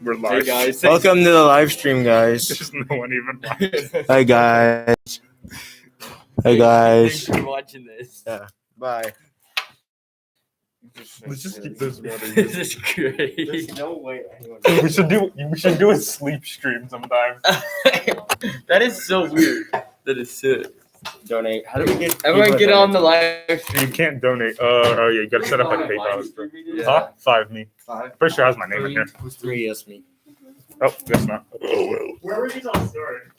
We're live. Hey guys. Welcome to the live stream, guys. There's no one even watching. Hi, guys. Hey, guys. Thanks for watching this. Yeah. Bye. Let's just keep this running. This is great. There's no way anyone. We should do a sleep stream sometime. That is so weird. That is sick. Donate. How do we get? Everyone people get to on the donate? live stream. You can't donate. Oh yeah, you gotta set up a PayPal. Yeah. Huh? 5 me. 5. Pretty sure it has my name in here. Who's 3? Yes, me. Oh, guess not. Oh well. Where were these all stored?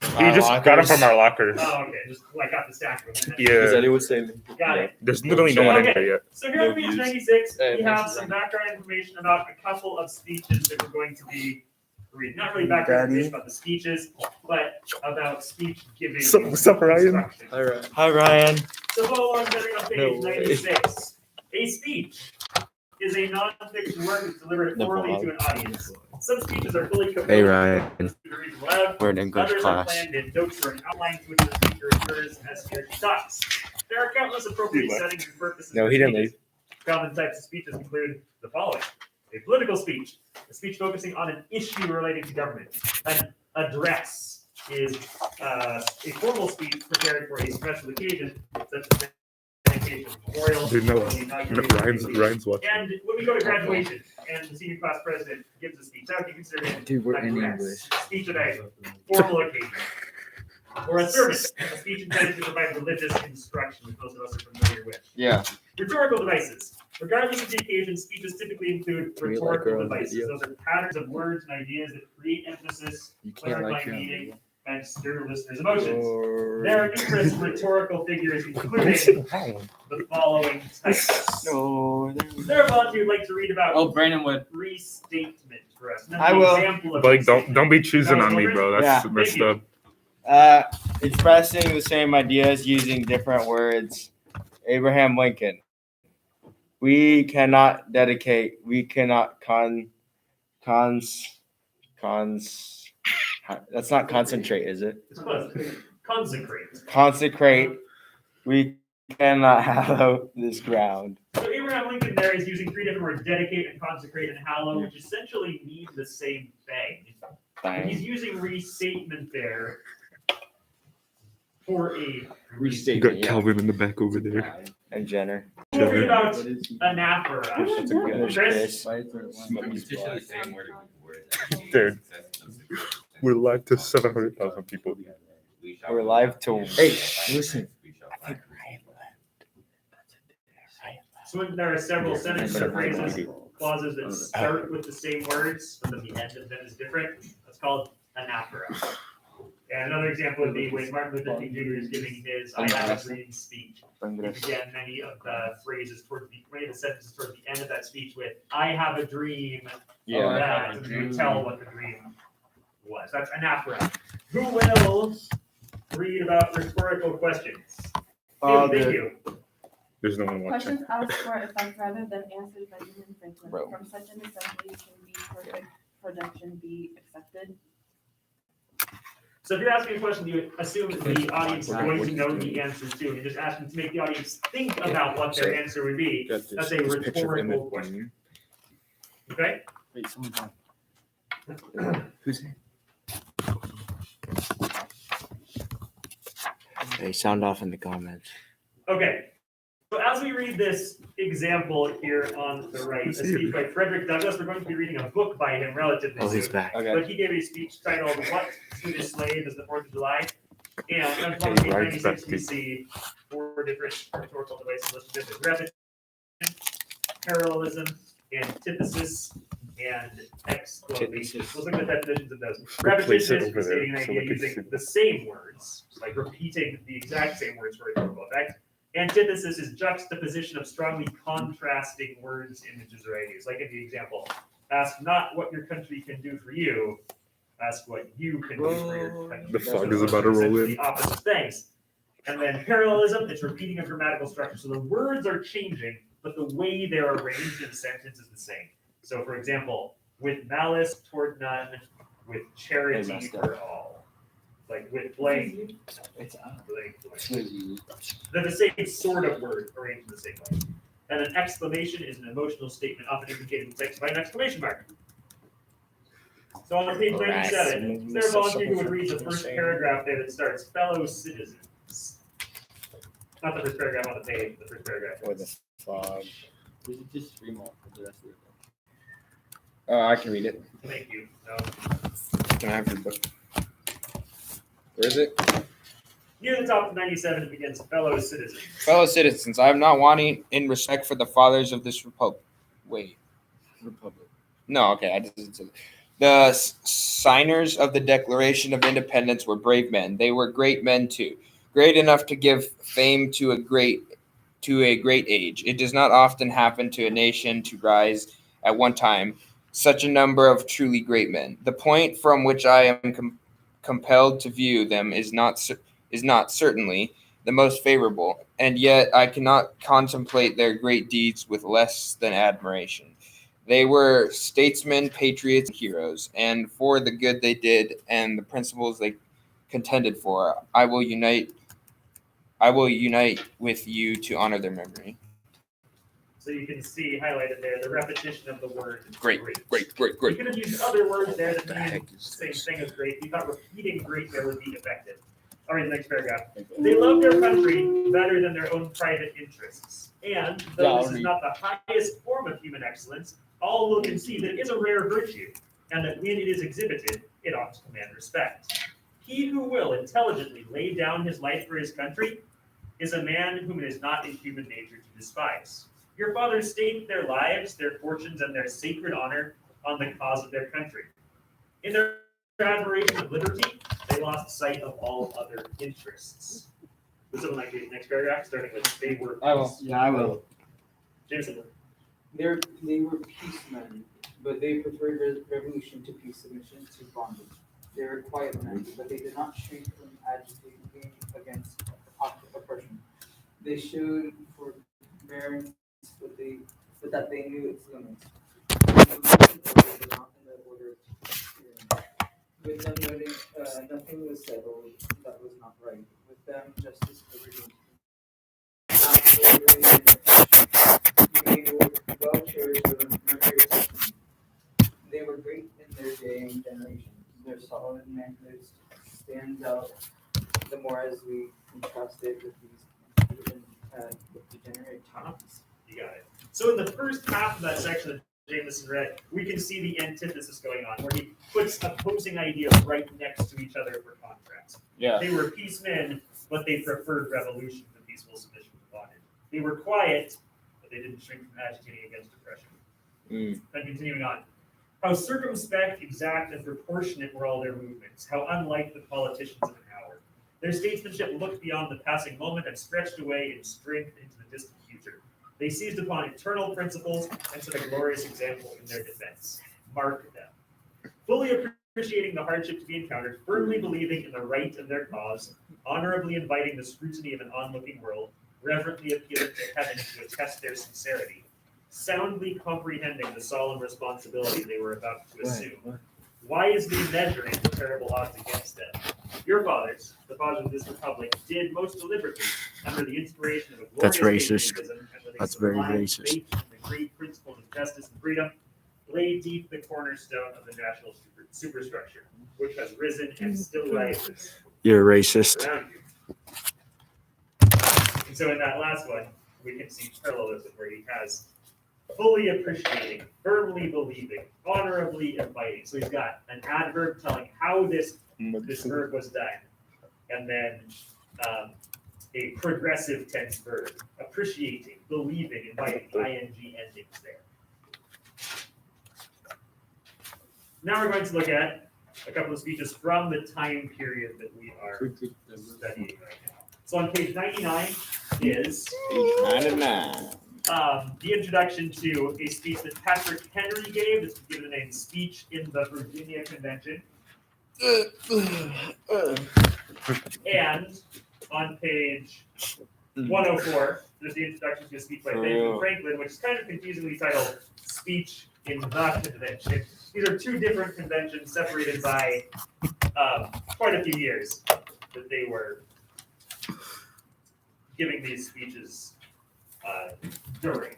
You just got them from our lockers. Oh, okay. Just like got the stack of them. Does Yeah. anyone say me? Got it. There's literally no one in Okay. here yet. So here on page 96, Hey, we have thanks, some background information about a couple of speeches that we're going to be reading. Not really background information about the speeches, but about speech giving. What's up, Ryan? instruction. Alright. Hi, Ryan. So follow along better on page No way. 96. A speech is a non-fiction word that's delivered The orally vlog. to an audience. Some speeches are fully composed. Hey, Ryan. Loud. We're in English Others are class. planned in notes or an outline to which the speaker refers as he or she talks. There are countless appropriate He left. settings and purposes. No, for he didn't speeches. Common types of speeches include the following: a political speech, a speech focusing on an issue relating to government. An address is a formal speech prepared for a special occasion, such as dedication, memorial, Dude, no, or the inauguration. Ryan's watching. And when we go to graduation, and the senior class president gives a speech, that would be considered an Dude, we're in address, English. speech at a formal occasion. Or a sermon, a speech intended to provide religious instruction, which most of us are familiar with. Yeah. Rhetorical devices. Regardless of the occasion, speeches typically include Can we like our rhetorical own devices. video? Those are patterns of words and ideas that create emphasis, You can't like clarify your meaning, and stir listeners' emotions. or... There are numerous rhetorical figures, including the following types. No. Is there a volunteer who'd like to read about Oh, Brandon would. restatement for us? I will. Like, don't be choosing on me, bro. That's Yeah. messed up. Expressing the same ideas using different words. Abraham Lincoln. We cannot dedicate. We cannot That's not concentrate, is it? It's close. Consecrate. Consecrate. We cannot hallow this ground. So Abraham Lincoln there is using 3 different words: dedicate and consecrate and hallow, which essentially mean the same thing. And he's using restatement there for a You Restatement. got Calvin in the back over there. And Jenner. We'll read about What is he? anaphora. That's a good Chris? Dude, we're live to 700,000 people. We're live to. Hey, listen. So there are several sentences or phrases, clauses that start with the same words, but then the end of them is different. That's called anaphora. And another example would be when Martin Luther King Jr. is giving his "I Have a Dream" speech. He began many of the phrases many of the sentences towards the end of that speech with "I have a dream." Yeah. Of that, and you would tell what the dream was. That's anaphora. Who will read about rhetorical questions? Thank you. There's no one watching. Questions asked for effect rather than answered by human Franklin. Bro. From such an assembly can be perfect production be accepted. So if you're asking a question, you assume that the audience is going to know the answer to, and you're just asking to make the audience think about what their answer would be. That's a rhetorical question. Okay? Wait, someone's on. Who's in? Hey, sound off in the comments. Okay. So as we read this example here on the right, a speech by Frederick Douglass, we're going to be reading a book by him relatively Oh, he's soon. back. But he gave a speech titled "What Swedish Slave is the 4th of July?" And on page 96, we see 4 different rhetorical devices listed. There's repetition, parallelism, antithesis, and exclamation. Let's look at the definitions of those. Repetition is over there stating an so idea we can using see. the same words, like repeating the exact same words for rhetorical effect. Antithesis is juxtaposition of strongly contrasting words, images, or ideas. Like in the example, ask not what your country can do for you, ask what you can do for your country. The fog is about to roll in. Essentially opposite things. And then parallelism, it's repeating a grammatical structure. So the words are changing, but the way they're arranged in the sentence is the same. So for example, with malice toward none, with charity for all. Like with blank, It's up. blank. They're the same sort of word arranged in the same way. And an exclamation is an emotional statement often indicated in text by an exclamation mark. So on page 97, is there a volunteer who would read the first paragraph there that starts fellow citizens? Not the first paragraph on the page, the first paragraph. Or the fog. We should just remark for the rest of it. I can read it. Thank you. No. Can I have your book? Where is it? Near the top of 97, it begins fellow citizens. Fellow citizens, I am not wanting in respect for the fathers of this republic. Wait. Republic. No, okay. I just said the signers of the Declaration of Independence were brave men. They were great men too, great enough to give fame to a great age. It does not often happen to a nation to rise at one time such a number of truly great men. The point from which I am compelled to view them is not certainly the most favorable, and yet I cannot contemplate their great deeds with less than admiration. They were statesmen, patriots, and heroes, and for the good they did and the principles they contended for, I will unite with you to honor their memory. So you can see highlighted there the repetition of the word Great. You could have used other words there that mean the same thing as great. We thought repeating great there would be effective. All right, the next paragraph. They love their country better than their own private interests. And though this is not the highest form of human excellence, all will concede that it is a rare virtue, and that when it is exhibited, it ought to command respect. He who will intelligently lay down his life for his country is a man whom it is not in human nature to despise. Your fathers staked their lives, their fortunes, and their sacred honor on the cause of their country. In their admiration of liberty, they lost sight of all other interests. Would someone like to read the next paragraph, starting with they were peace? I will. Yeah, I will. Jameson. They were peacemen, but they preferred revolution to peace, submission to bondage. They were quiet men, but they did not shrink from agitating against oppression. They showed forbearance, but that they knew its limits. With them, nothing was settled that was not right. With them, justice, liberty, they were well cherished with a mercury system. They were great in their day and generation. Their solid manhood stands out the more as we contrast it with the degenerate times. You got it. So in the first half of that section that Jameson read, we can see the antithesis going on, where he puts opposing ideas right next to each other for contrast. Yeah. They were peacemen, but they preferred revolution to peaceful submission to bondage. They were quiet, but they didn't shrink from agitating against oppression. And continuing on. How circumspect, exact, and proportionate were all their movements. How unlike the politicians of an hour. Their statesmanship looked beyond the passing moment and stretched away in strength into the distant future. They seized upon eternal principles and set a glorious example in their defense. Mark them. Fully appreciating the hardship to be encountered, firmly believing in the right of their cause, honorably inviting the scrutiny of an onlooking world, reverently appealing to heaven to attest their sincerity, soundly comprehending the solemn responsibility they were about to assume, wisely measuring the terrible odds against them. Your fathers, the fathers of this republic, did most deliberately, under the inspiration of a glorious patriotism and with a sublime faith in the great principles of justice and freedom, lay deep the cornerstone of the national superstructure, which has risen and still rises. You're racist. Around you. And so in that last one, we can see parallelism where he has fully appreciating, firmly believing, honorably inviting. So he's got an adverb telling how this verb was done, and then a progressive tense verb, appreciating, believing, inviting, ing endings there. Now we're going to look at a couple of speeches from the time period that we are studying right now. So on page 99 is the introduction to a speech that Patrick Henry gave. This was given the name Speech in the Virginia Convention. And on page 104, there's the introduction to a speech by Benjamin Franklin, which is kind of confusingly titled Speech in the Convention. These are two different conventions separated by quite a few years that they were giving these speeches during.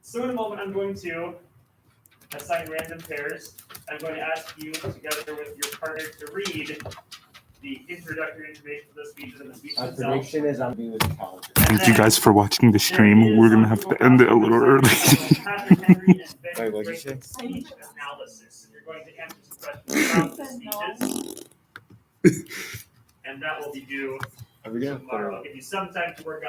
So in a moment, I'm going to assign random pairs. I'm going to ask you, together with your partner, to read the introductory information for the speeches and the speech Our itself. prediction is I'm be with college. Thank you guys for watching the stream. We're gonna have to end it a little early. Patrick Henry and Ben Wait, what'd you Grace's say? speech analysis. And you're going to answer some questions about the speeches. And that will be due Are we gonna put tomorrow. I'll give you some time to work on